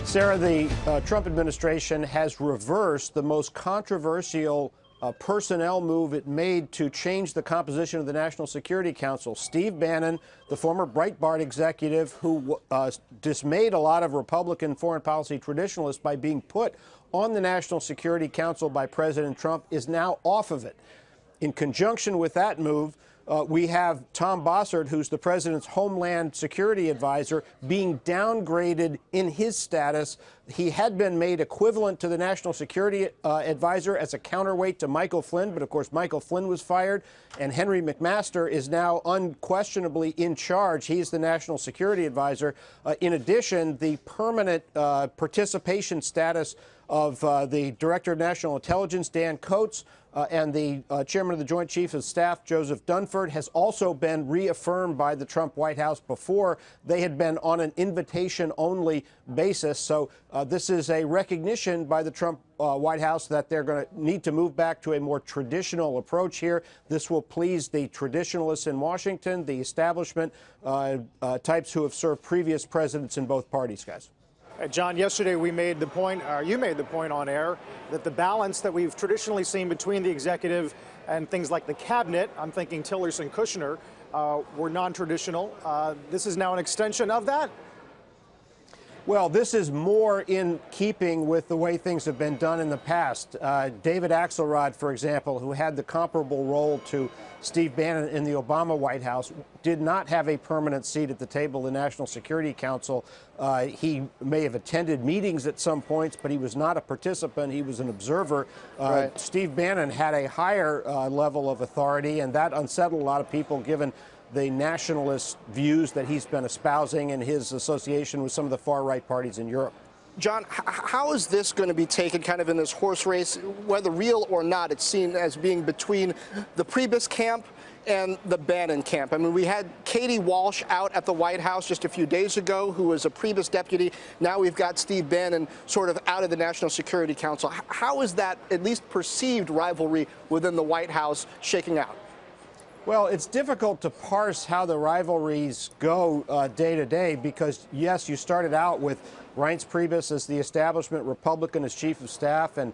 Sarah, the Trump administration has reversed the most controversial personnel move it made to change the composition of the National Security Council. Steve Bannon, the former Breitbart executive who dismayed a lot of Republican foreign policy traditionalists by being put on the National Security Council by President Trump, is now off of it. In conjunction with that move, we have Tom Bossert, who's the president's Homeland Security advisor, being downgraded in his status. He had been made equivalent to the National Security advisor as a counterweight to Michael Flynn, but of course Michael Flynn was fired, and Henry McMaster is now unquestionably in charge. He's the National Security advisor. In addition, the permanent participation status of the Director of National Intelligence, Dan Coats, and the Chairman of the Joint Chiefs of Staff, Joseph Dunford, has also been reaffirmed by the Trump White House. Before, they had been on an invitation-only basis. So this is a recognition by the Trump White House that they're going to need to move back to a more traditional approach here. This will please the traditionalists in Washington, the establishment types who have served previous presidents in both parties, guys. John, yesterday we made the point, you made the point on air, that the balance that we've traditionally seen between the executive and things like the cabinet, I'm thinking Tillerson, Kushner, were non-traditional. This is now an extension of that? Well, this is more in keeping with the way things have been done in the past. David Axelrod, for example, who had the comparable role to Steve Bannon in the Obama White House, did not have a permanent seat at the table of the National Security Council. He may have attended meetings at some points, but he was not a participant. He was an observer. Right. Steve Bannon had a higher level of authority, and that unsettled a lot of people, given the nationalist views that he's been espousing in his association with some of the far-right parties in Europe. John, how is this going to be taken kind of in this horse race, whether real or not? It's seen as being between the Priebus camp and the Bannon camp. I mean, we had Katie Walsh out at the White House just a few days ago, who was a Priebus deputy. Now we've got Steve Bannon sort of out of the National Security Council. How is that at least perceived rivalry within the White House shaking out? Well, it's difficult to parse how the rivalries go day to day because, yes, you started out with Reince Priebus as the establishment Republican as chief of staff, and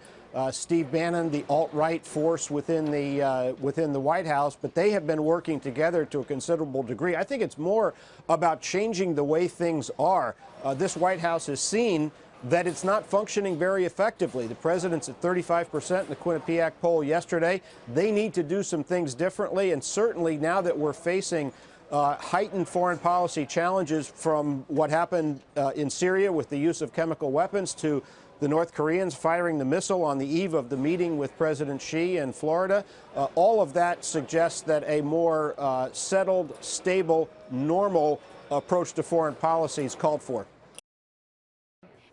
Steve Bannon, the alt-right force within the White House, but they have been working together to a considerable degree. I think it's more about changing the way things are. This White House has seen that it's not functioning very effectively. The president's at 35% in the Quinnipiac poll yesterday. They need to do some things differently, and certainly now that we're facing heightened foreign policy challenges from what happened in Syria with the use of chemical weapons to the North Koreans firing the missile on the eve of the meeting with President Xi in Florida, all of that suggests that a more settled, stable, normal approach to foreign policy is called for.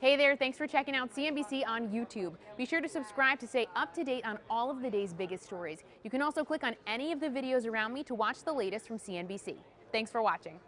Hey there, thanks for checking out CNBC on YouTube. Be sure to subscribe to stay up to date on all of the day's biggest stories. You can also click on any of the videos around me to watch the latest from CNBC. Thanks for watching.